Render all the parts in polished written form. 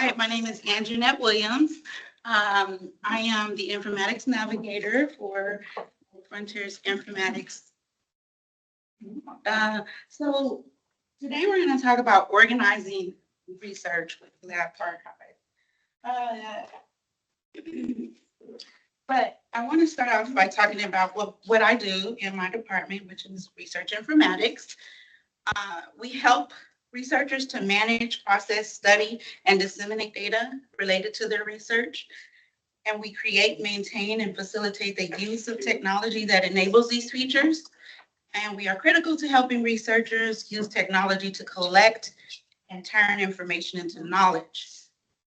Hi, my name is Anjanette Williams. I am the Informatics Navigator for Frontiers Informatics. So today we're going to talk about organizing research with Lab Archive. But I want to start off by talking about what I do in my department, which is research informatics. We help researchers to manage, process, study, and disseminate data related to their research. And we create, maintain, and facilitate the use of technology that enables these features. And we are critical to helping researchers use technology to collect and turn information into knowledge.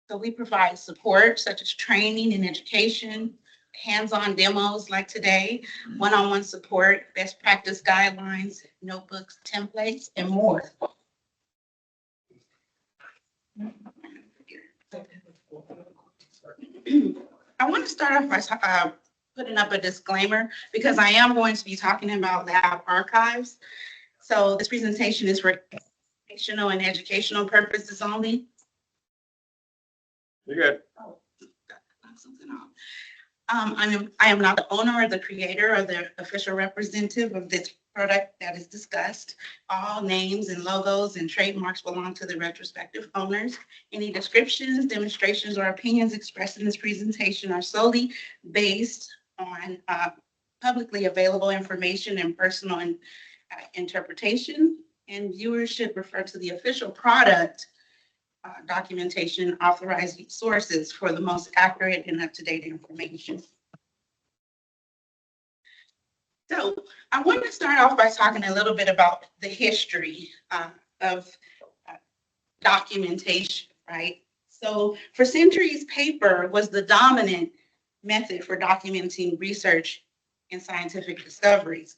So we provide support such as training and education, hands-on demos like today, one-on-one support, best practice guidelines, notebooks, templates, and more. I want to start off by putting up a disclaimer because I am going to be talking about lab archives. So this presentation is for informational and educational purposes only. You're good. Oh, knock something off. I am not the owner or the creator or the official representative of this product that is discussed. All names and logos and trademarks belong to the retrospective owners. Any descriptions, demonstrations, or opinions expressed in this presentation are solely based on publicly available information and personal interpretation, and viewers should refer to the official product documentation, authorized sources for the most accurate and up-to-date information. So I want to start off by talking a little bit about the history of documentation, right? So for centuries, paper was the dominant method for documenting research and scientific discoveries.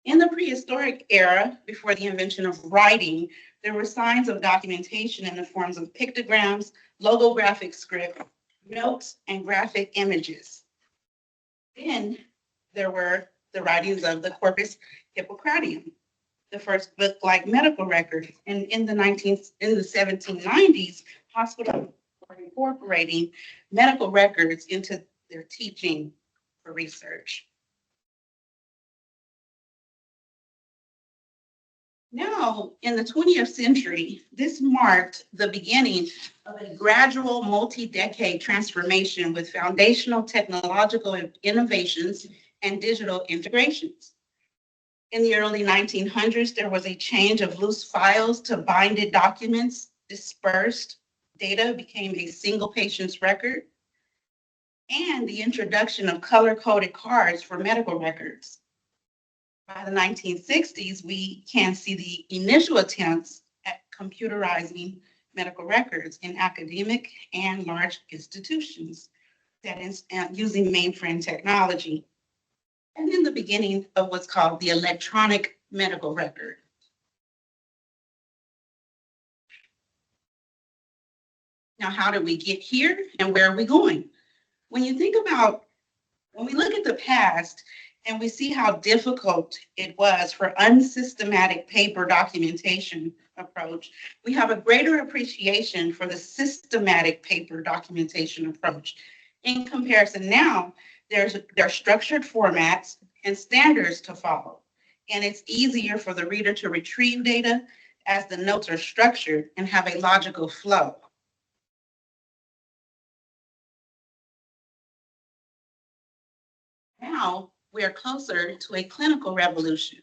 In the prehistoric era, before the invention of writing, there were signs of documentation in the forms of pictograms, logographic script, notes, and graphic images. Then there were the writings of the Corpus Hippocraticum, the first book-like medical record. And in the 1790s, hospitals were incorporating medical records into their teaching for research. Now, in the 20th century, this marked the beginning of a gradual multi-decade transformation with foundational technological innovations and digital integrations. In the early 1900s, there was a change of loose files to binded documents, dispersed data became a single patient's record, and the introduction of color-coded cards for medical records. By the 1960s, we can see the initial attempts at computerizing medical records in academic and large institutions that is using mainframe technology. And then the beginning of what's called the electronic medical record. Now, how did we get here and where are we going? When we look at the past, and we see how difficult it was for unsystematic paper documentation approach, we have a greater appreciation for the systematic paper documentation approach. In comparison now, there are structured formats and standards to follow, and it's easier for the reader to retrieve data as the notes are structured and have a logical flow. Now, we are closer to a clinical revolution,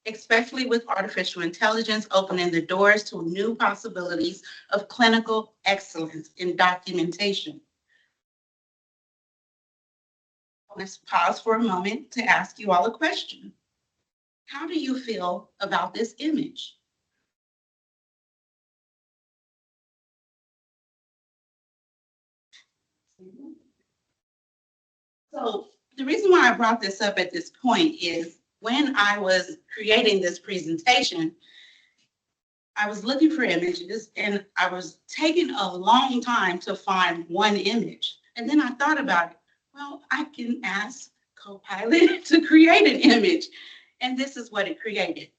especially with artificial intelligence opening the doors to new possibilities of clinical excellence in documentation. Let's pause for a moment to ask you all a question. How do you feel about this image? So the reason why I brought this up at this point is when I was creating this presentation, I was looking for images and I was taking a long time to find one image. And then I thought about it. Well, I can ask Copilot to create an image. And this is what it created.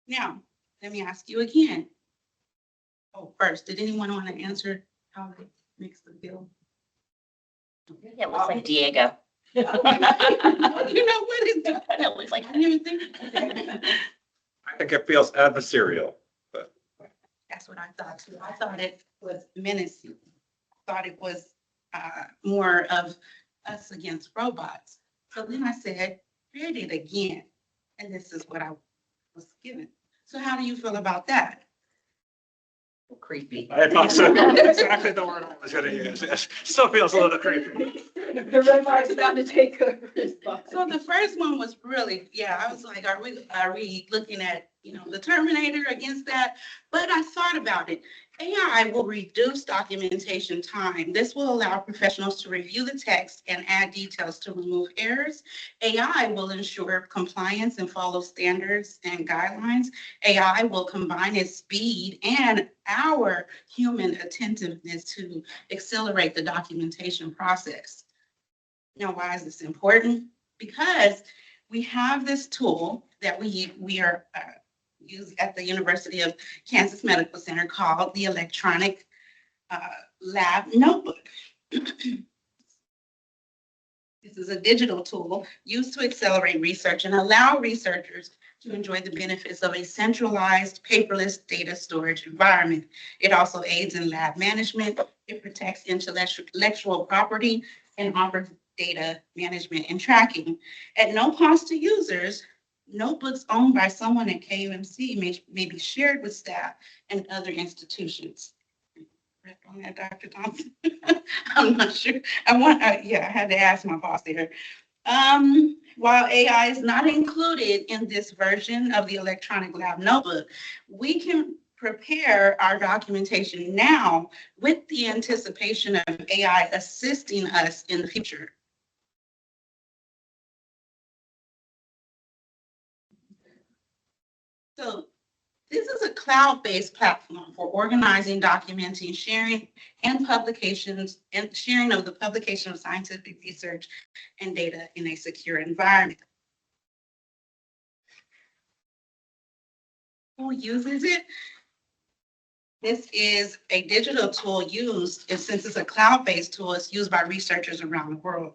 Now, let me ask you again. Oh, first, did anyone want to answer how they mix the bill? It looks like Diego. You know what is that? It looks like. I didn't even think. I think it feels adversarial. That's what I thought too. I thought it was menacing. Thought it was more of us against robots. So then I said, create it again. And this is what I was given. So how do you feel about that? Creepy. I thought so. Exactly the word I was gonna use. It still feels a little creepy. The robot's about to take over his body. So the first one was really, yeah, I was like, are we looking at, the Terminator against that? But I thought about it. AI will reduce documentation time. This will allow professionals to review the text and add details to remove errors. AI will ensure compliance and follow standards and guidelines. AI will combine its speed and our human attentiveness to accelerate the documentation process. Now, why is this important? Because we have this tool that we are use at the University of Kansas Medical Center called the Electronic Lab Notebook. This is a digital tool used to accelerate research and allow researchers to enjoy the benefits of a centralized paperless data storage environment. It also aids in lab management. It protects intellectual property and offers data management and tracking. At no cost to users, notebooks owned by someone at KUMC may be shared with staff and other institutions. On that, Dr. Thompson? I'm not sure. I had to ask my boss there. While AI is not included in this version of the electronic lab notebook, we can prepare our documentation now with the anticipation of AI assisting us in the future. So this is a cloud-based platform for organizing, documenting, sharing, and publications, and sharing of the publication of scientific research and data in a secure environment. Who uses it? This is a digital tool used, and since it's a cloud-based tool, it's used by researchers around the world.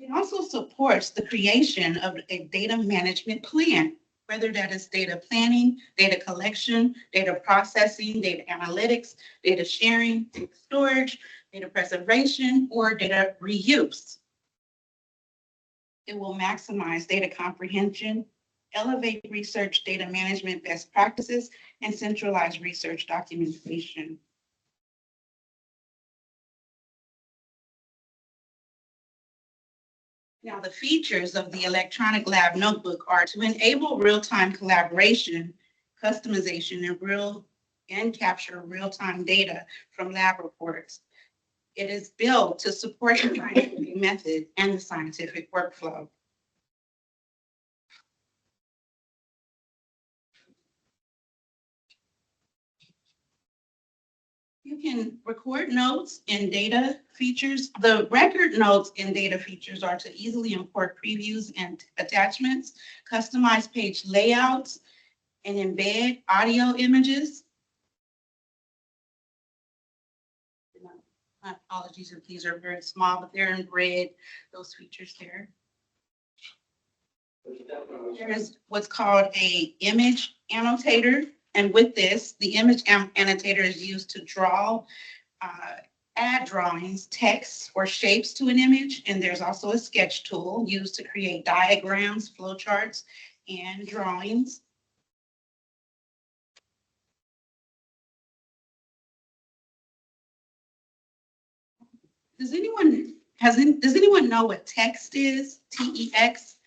It also supports the creation of a data management plan, whether that is data planning, data collection, data processing, data analytics, data sharing, data storage, data preservation, or data reuse. It will maximize data comprehension, elevate research data management best practices, and centralize research documentation. Now, the features of the electronic lab notebook are to enable real-time collaboration, customization, and capture real-time data from lab reports. It is built to support the scientific method and the scientific workflow. You can record notes and data features. The record notes and data features are to easily import previews and attachments, customize page layouts, and embed audio images. My apologies if these are very small, but they're in red, those features there. There is what's called a image annotator. And with this, the image annotator is used to draw, add drawings, text, or shapes to an image. And there's also a sketch tool used to create diagrams, flowcharts, and drawings. Does anyone know what text is? TEX?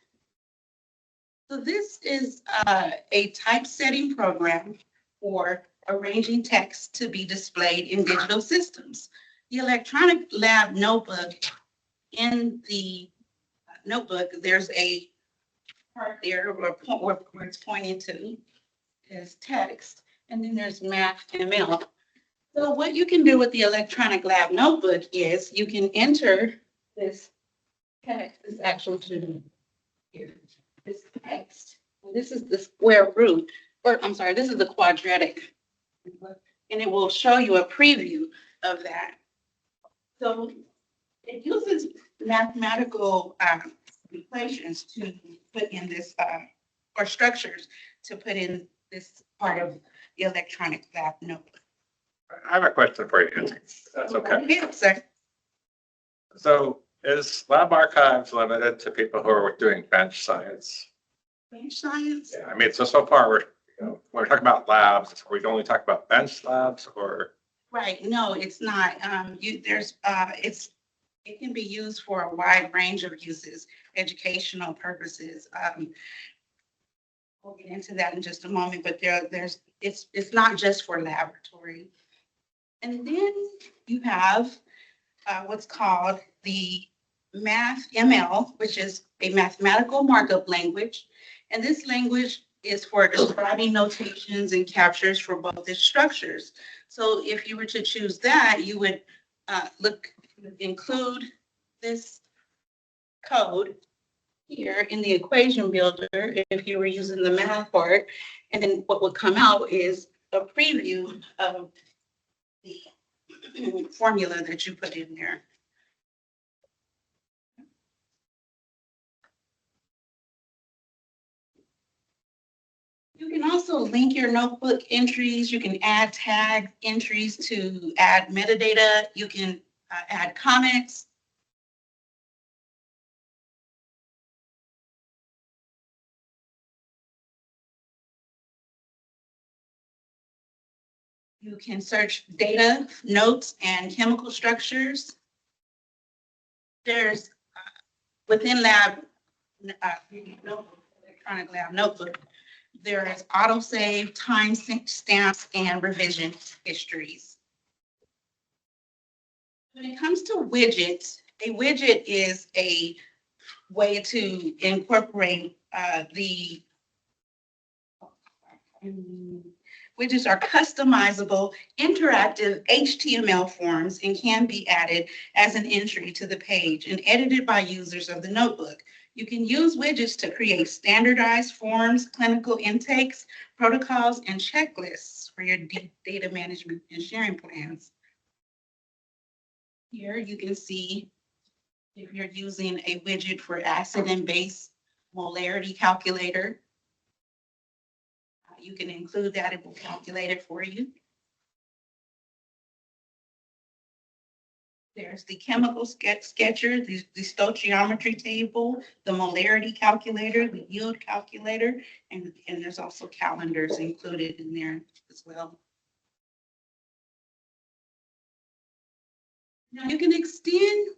So this is a typesetting program for arranging text to be displayed in digital systems. The electronic lab notebook, in the notebook, there's a part there where it's pointing to is text, and then there's math and ML. So what you can do with the electronic lab notebook is you can enter this text, this actual to here, this text This is the square root, or I'm sorry, this is the quadratic. And it will show you a preview of that. So it uses mathematical equations to put in this, or structures to put in this part of the electronic lab notebook. I have a question for you. That's okay. Yes, sir. So is lab archives limited to people who are doing bench science? Bench science? Yeah, I mean, so far we're talking about labs. We only talk about bench labs or, Right, no, it's not. It can be used for a wide range of uses, educational purposes. We'll get into that in just a moment, but it's not just for laboratory. And then you have what's called the Math ML, which is a mathematical markup language. And this language is for describing notations and captures for both its structures. So if you were to choose that, you would include this code here in the equation builder if you were using the math part. And then what would come out is a preview of the formula that you put in there. You can also link your notebook entries. You can add tag entries to add metadata. You can add comments. You can search data, notes, and chemical structures. There's within lab, electronic lab notebook, there is autosave, time stamps, and revision histories. When it comes to widgets, a widget is a way to incorporate widgets are customizable, interactive HTML forms and can be added as an entry to the page and edited by users of the notebook. You can use widgets to create standardized forms, clinical intakes, protocols, and checklists for your data management and sharing plans. Here you can see if you're using a widget for acid and base molarity calculator, you can include that. It will calculate it for you. There's the chemical sketcher, the stoichiometry table, the molarity calculator, the yield calculator, and there's also calendars included in there as well. Now you can extend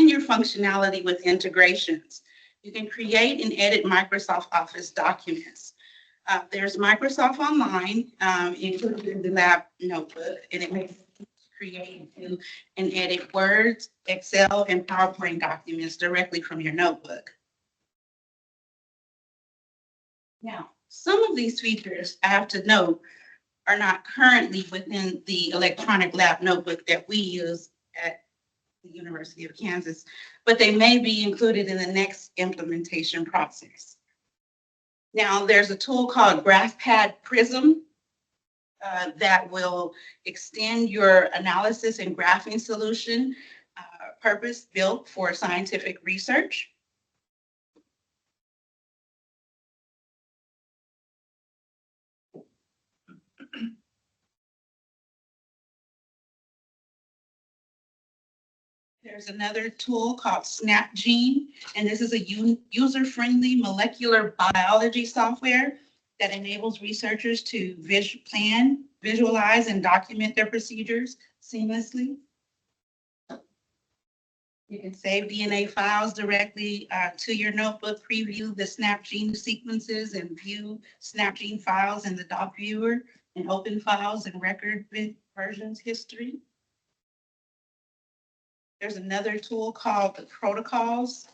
your functionality with integrations. You can create and edit Microsoft Office documents. There's Microsoft Online included in the lab notebook, and it makes create and edit Word, Excel, and PowerPoint documents directly from your notebook. Now, some of these features, I have to note, are not currently within the electronic lab notebook that we use at the University of Kansas, but they may be included in the next implementation process. Now, there's a tool called GraphPad Prism that will extend your analysis and graphing solution, purpose-built for scientific research. There's another tool called SnapGene, and this is a user-friendly molecular biology software that enables researchers to plan, visualize, and document their procedures seamlessly. You can save DNA files directly to your notebook, preview the SnapGene sequences, and view SnapGene files in the doc viewer, and open files and record versions history. There's another tool called the Protocols.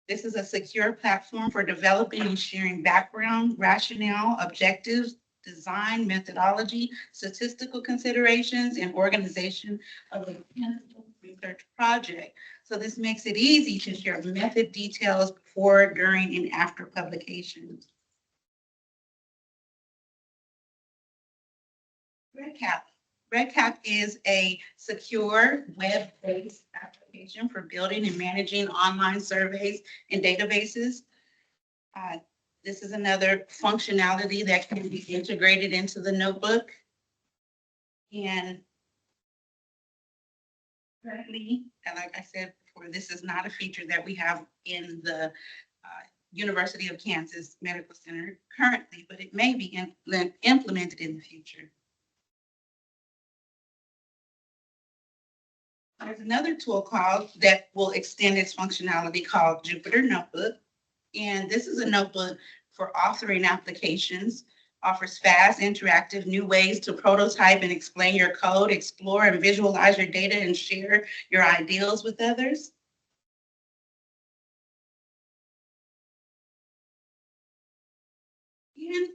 This is a secure platform for developing and sharing background, rationale, objectives, design, methodology, statistical considerations, and organization of a research project. So this makes it easy to share method details before, during, and after publication. Breakout. Breakout is a secure web-based application for building and managing online surveys and databases. This is another functionality that can be integrated into the notebook. And currently, and like I said before, this is not a feature that we have in the University of Kansas Medical Center currently, but it may be implemented in the future. There's another tool that will extend its functionality called Jupyter Notebook. And this is a notebook for authoring applications, offers fast, interactive, new ways to prototype and explain your code, explore and visualize your data, and share your ideas with others. And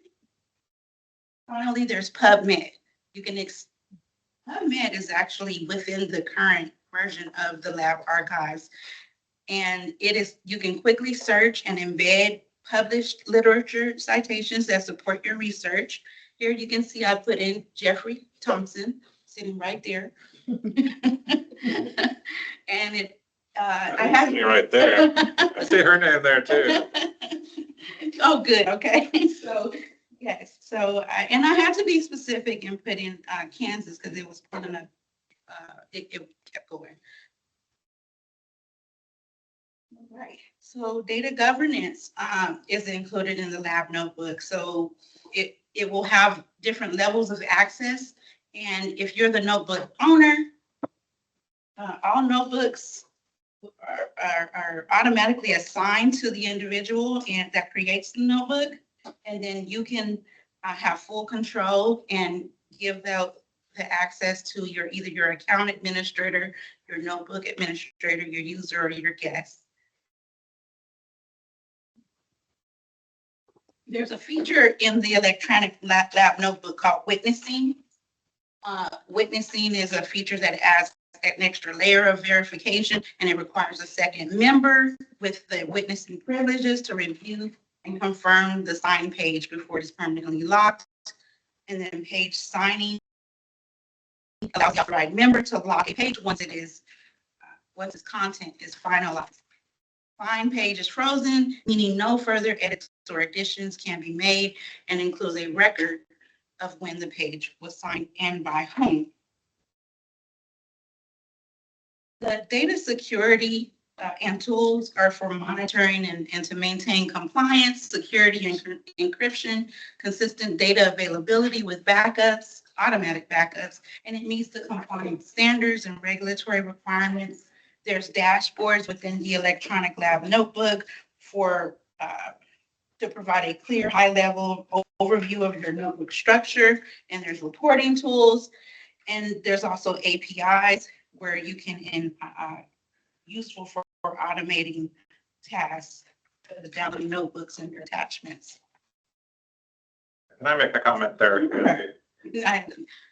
finally, there's PubMed. PubMed is actually within the current version of the lab archives. And you can quickly search and embed published literature citations that support your research. Here you can see I put in Jeffrey Thompson sitting right there. And I have me right there. I see her name there too. Oh, good. Okay. So yes. So I had to be specific and put in Kansas because it was pulling up. It kept going. Right. So data governance is included in the lab notebook. So it will have different levels of access. And if you're the notebook owner, all notebooks are automatically assigned to the individual and that creates the notebook. And then you can have full control and give out the access to either your account administrator, your notebook administrator, your user, or your guest. There's a feature in the electronic lab notebook called witnessing. Witnessing is a feature that adds an extra layer of verification, and it requires a second member with the witnessing privileges to review and confirm the sign page before it is permanently locked. And then page signing allows the authorized member to lock a page once its content is finalized. Sign page is frozen, meaning no further edits or additions can be made, and includes a record of when the page was signed and by whom. The data security and tools are for monitoring and to maintain compliance, security, and encryption, consistent data availability with backups, automatic backups, and it meets the compliance standards and regulatory requirements. There's dashboards within the electronic lab notebook to provide a clear, high-level overview of your notebook structure, and there's reporting tools, and there's also APIs where you can useful for automating tasks, downloading notebooks and your attachments. Can I make a comment there?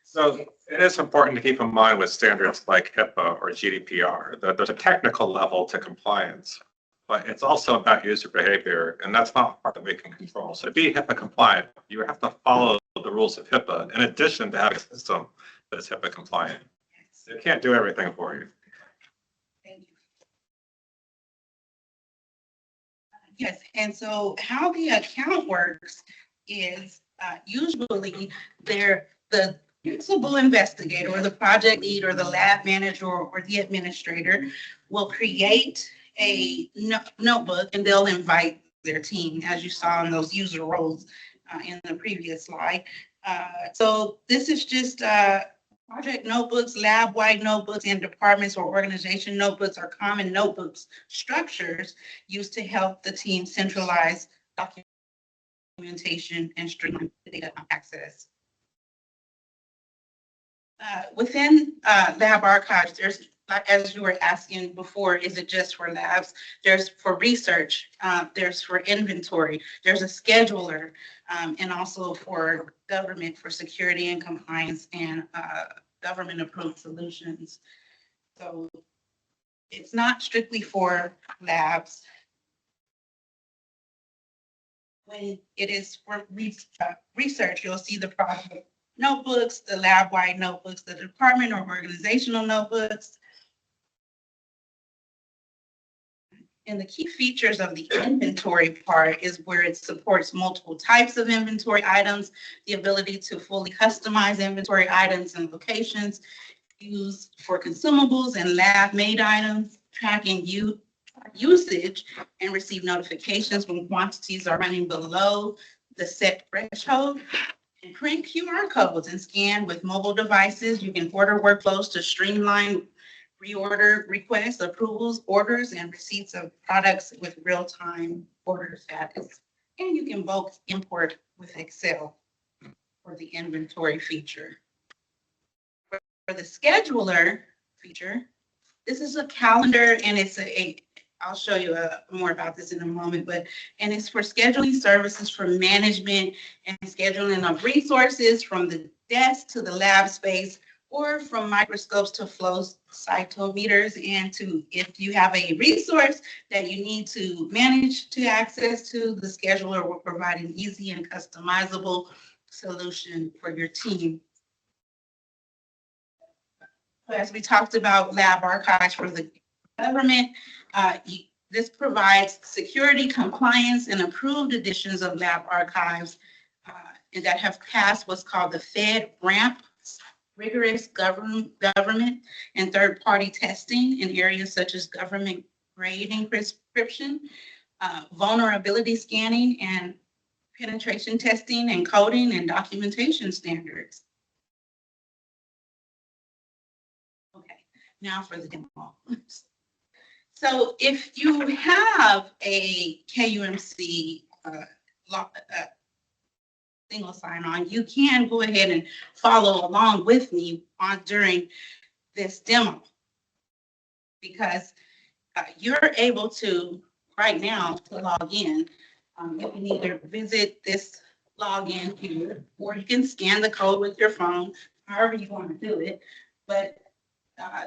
So it is important to keep in mind with standards like HIPAA or GDPR that there's a technical level to compliance, but it's also about user behavior, and that's not part that we can control. So to be HIPAA compliant, you have to follow the rules of HIPAA in addition to having a system that is HIPAA compliant. It can't do everything for you. Thank you. Yes, and so how the account works is usually the principal investigator or the project lead or the lab manager or the administrator will create a notebook, and they'll invite their team, as you saw in those user roles in the previous slide. So this is just project notebooks, lab-wide notebooks, and departments or organization notebooks are common notebooks structures used to help the team centralize documentation and streamline data access. Within lab archives, there's, as you were asking before, is it just for labs? There's for research, there's for inventory, there's a scheduler, and also for government for security and compliance and government approved solutions. So it's not strictly for labs. When it is for research, you'll see the project notebooks, the lab-wide notebooks, the department or organizational notebooks. And the key features of the inventory part is where it supports multiple types of inventory items, the ability to fully customize inventory items and locations, used for consumables and lab-made items, tracking usage, and receive notifications when quantities are running below the set threshold, and print QR codes and scan with mobile devices. You can order workflows to streamline reorder requests, approvals, orders, and receipts of products with real-time order status. And you can both import with Excel for the inventory feature. For the scheduler feature, this is a calendar, and it's I'll show you more about this in a moment, and it's for scheduling services for management and scheduling of resources from the desk to the lab space, or from microscopes to flow cytometers. And if you have a resource that you need to manage to access to, the scheduler will provide an easy and customizable solution for your team. As we talked about lab archives for the government, this provides security, compliance, and approved editions of lab archives that have passed what's called the FedRAMP, rigorous government and third-party testing in areas such as government grade encryption, vulnerability scanning, and penetration testing and coding and documentation standards. Okay, now for the demo. So if you have a KUMC single sign-on, you can go ahead and follow along with me during this demo, because you're able to, right now, to log in. You can either visit this login here, or you can scan the code with your phone, however you want to do it. But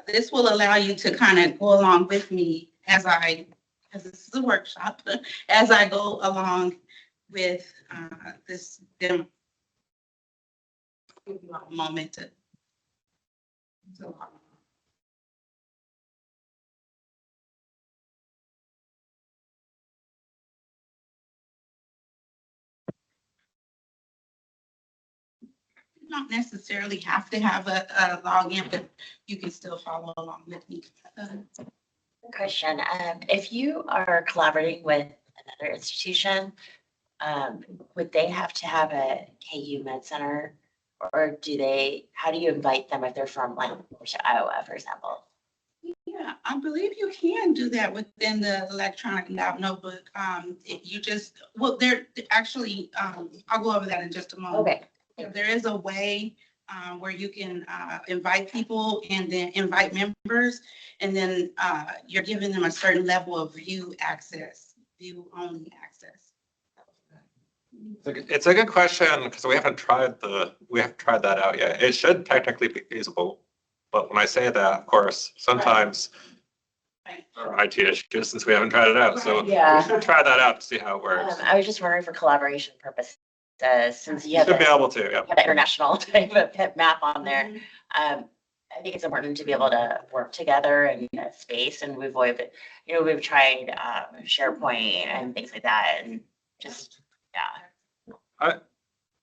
this will allow you to kind of go along with me as this is a workshop, as I go along with this demo. Give you a moment to you don't necessarily have to have a login, but you can still follow along with me. Question, if you are collaborating with another institution, would they have to have a KU Med Center? Or how do you invite them if they're from like Iowa, for example? Yeah, I believe you can do that within the electronic lab notebook. They're actually, I'll go over that in just a moment. Okay. There is a way where you can invite people and then invite members, and then you're giving them a certain level of view only access. It's a good question, because we haven't tried that out yet. It should technically be feasible, but when I say that, of course, sometimes there are IT issues since we haven't tried it out. So Yeah. we should try that out to see how it works. I was just wondering for collaboration purposes, since you have Should be able to, yeah. the international type of map on there. I think it's important to be able to work together in a space, and we've tried SharePoint and things like that, and just, yeah.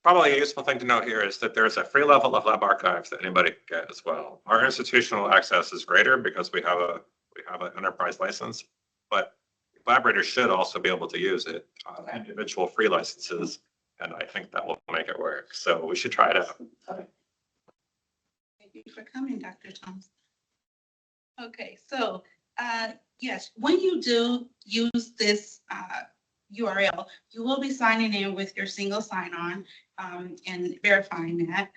Probably a useful thing to note here is that there's a free level of lab archives that anybody can get as well. Our institutional access is greater because we have an enterprise license, but collaborators should also be able to use it on individual free licenses, and I think that will make it work. So we should try it out. Thank you for coming, Dr. Thompson. Okay, so yes, when you do use this URL, you will be signing in with your single sign-on and verifying that.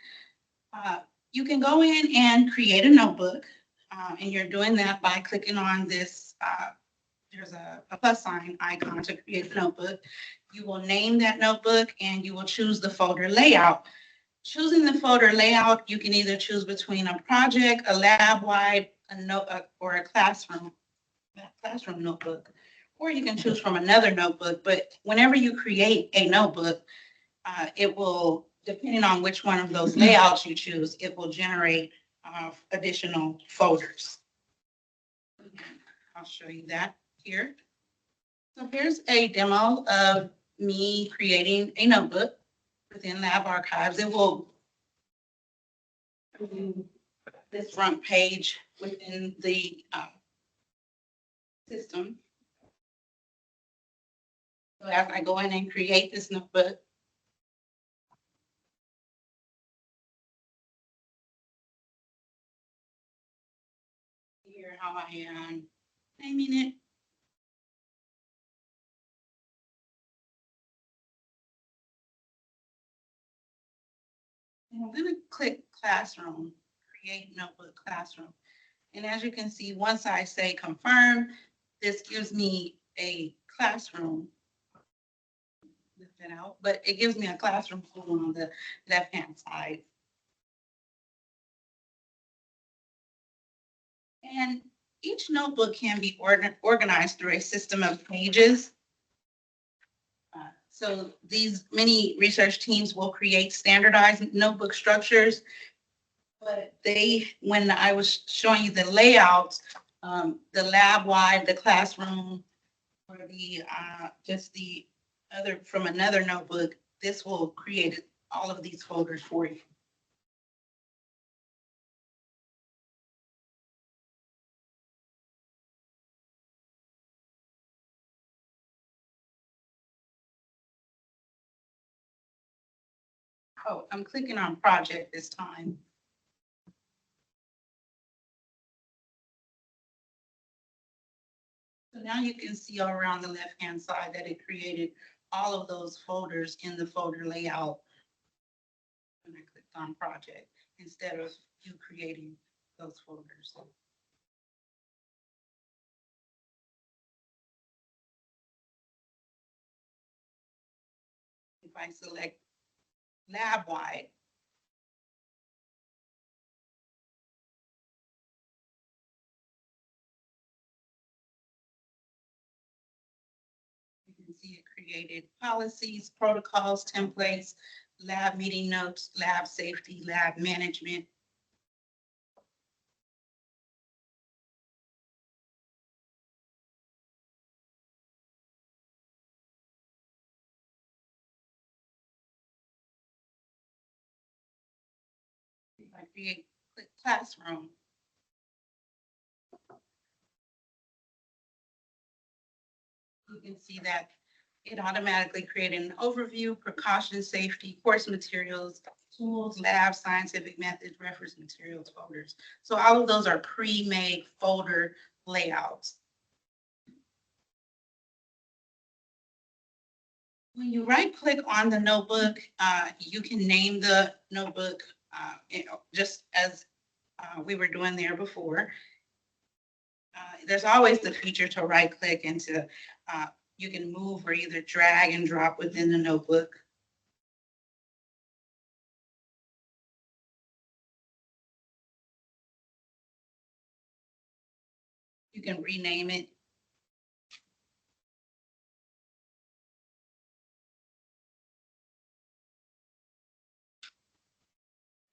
You can go in and create a notebook, and you're doing that by clicking on this. There's a plus sign icon to create the notebook. You will name that notebook, and you will choose the folder layout. Choosing the folder layout, you can either choose between a project, a lab-wide, or a classroom classroom notebook, or you can choose from another notebook. But whenever you create a notebook, it will, depending on which one of those layouts you choose, it will generate additional folders. I'll show you that here. So here's a demo of me creating a notebook within Lab Archives. It will this front page within the system. So as I go in and create this notebook, here how I am naming it. And I'm going to click Classroom, Create Notebook Classroom. And as you can see, once I say confirm, this gives me a classroom. Lift it out, but it gives me a classroom folder on the left-hand side. And each notebook can be organized through a system of pages. So these many research teams will create standardized notebook structures. But when I was showing you the layouts, the lab-wide, the classroom, or just the other from another notebook, this will create all of these folders for you. Oh, I'm clicking on project this time. So now you can see all around the left-hand side that it created all of those folders in the folder layout when I clicked on project instead of you creating those folders. If I select lab-wide, you can see it created policies, protocols, templates, lab meeting notes, lab safety, lab management. If I click classroom, you can see that it automatically created an overview, precaution, safety, course materials, tools, lab, scientific methods, reference materials, folders. So all of those are pre-made folder layouts. When you right click on the notebook, you can name the notebook just as we were doing there before. There's always the feature to right click and to you can move or either drag and drop within the notebook. You can rename it.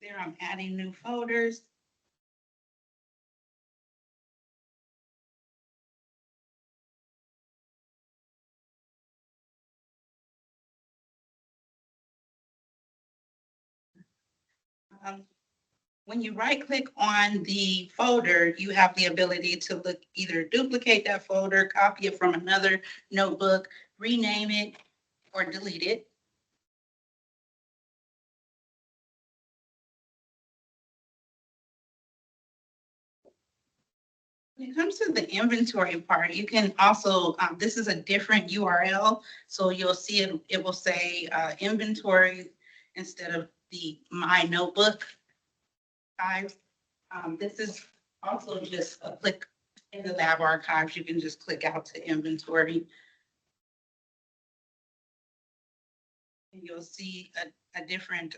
There I'm adding new folders. When you right click on the folder, you have the ability to either duplicate that folder, copy it from another notebook, rename it, or delete it. When it comes to the inventory part, you can also, this is a different URL. So you'll see it will say inventory instead of the My Notebook guys. This is also just a click in the Lab Archives. You can just click out to inventory. And you'll see a different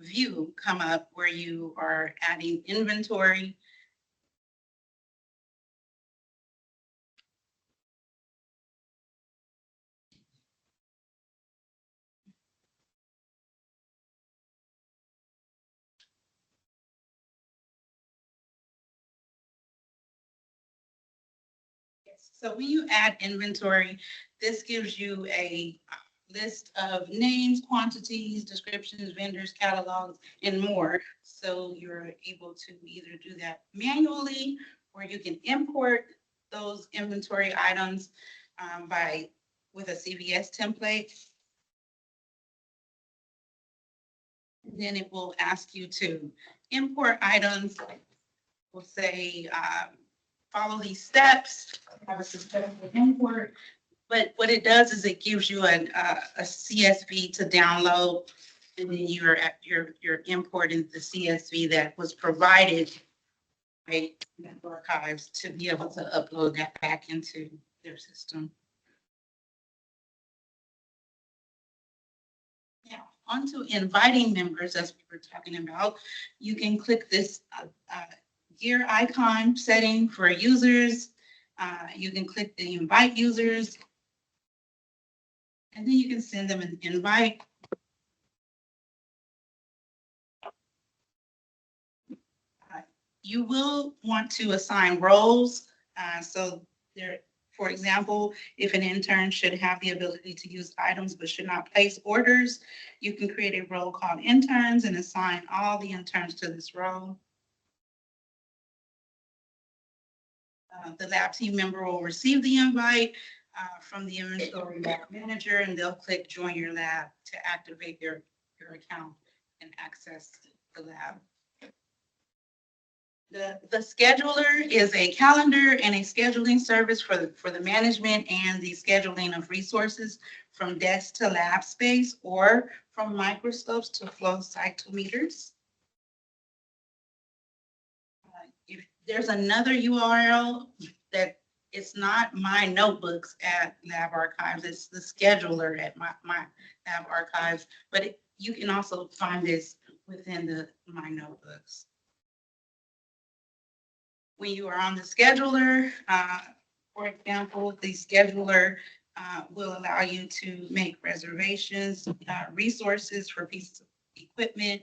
view come up where you are adding inventory. So when you add inventory, this gives you a list of names, quantities, descriptions, vendors, catalogs, and more. So you're able to either do that manually, or you can import those inventory items with a CVS template. Then it will ask you to import items. We'll say, follow these steps, have a successful import. But what it does is it gives you a CSV to download, and then you're importing the CSV that was provided by the archives to be able to upload that back into their system. Now, onto inviting members, as we were talking about, you can click this gear icon setting for users. You can click the invite users, and then you can send them an invite. You will want to assign roles. So there, for example, if an intern should have the ability to use items but should not place orders, you can create a role called interns and assign all the interns to this role. The lab team member will receive the invite from the inventory lab manager, and they'll click join your lab to activate your account and access the lab. The scheduler is a calendar and a scheduling service for the management and the scheduling of resources from desk to lab space, or from microscopes to flow cytometers. If there's another URL that it's not my notebooks at Lab Archives, it's the scheduler at my Lab Archives, but you can also find this within the my notebooks. When you are on the scheduler, for example, the scheduler will allow you to make reservations, resources for pieces of equipment,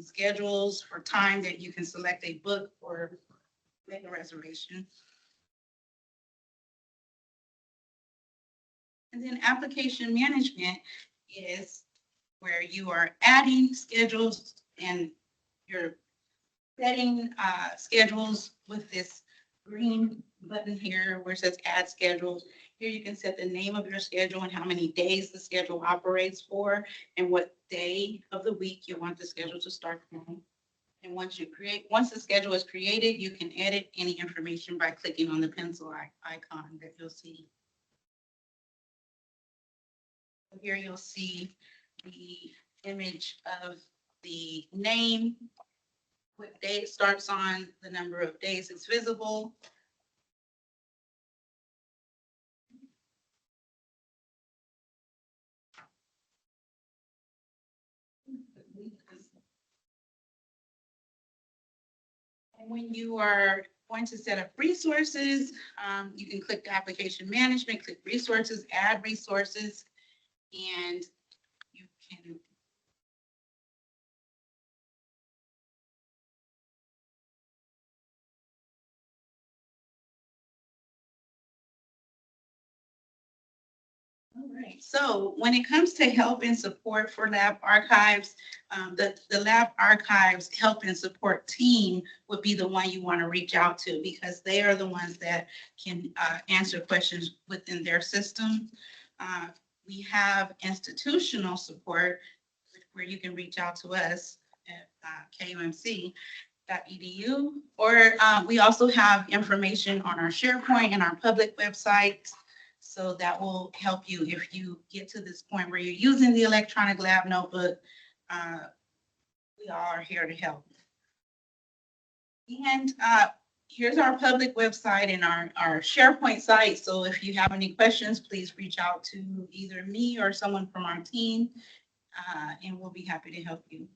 schedules for time that you can select a book or make a reservation. And then application management is where you are adding schedules and you're setting schedules with this green button here where it says add schedules. Here you can set the name of your schedule and how many days the schedule operates for and what day of the week you want the schedule to start from. And once the schedule is created, you can edit any information by clicking on the pencil icon that you'll see. Here you'll see the image of the name, what day it starts on, the number of days it's visible. And when you are going to set up resources, you can click the application management, click resources, add resources, and you can all right. So when it comes to help and support for Lab Archives, the Lab Archives help and support team would be the one you want to reach out to, because they are the ones that can answer questions within their system. We have institutional support where you can reach out to us at KUMC.edu, or we also have information on our SharePoint and our public website. So that will help you if you get to this point where you're using the electronic lab notebook. We all are here to help. And here's our public website and our SharePoint site. So if you have any questions, please reach out to either me or someone from our team, and we'll be happy to help you.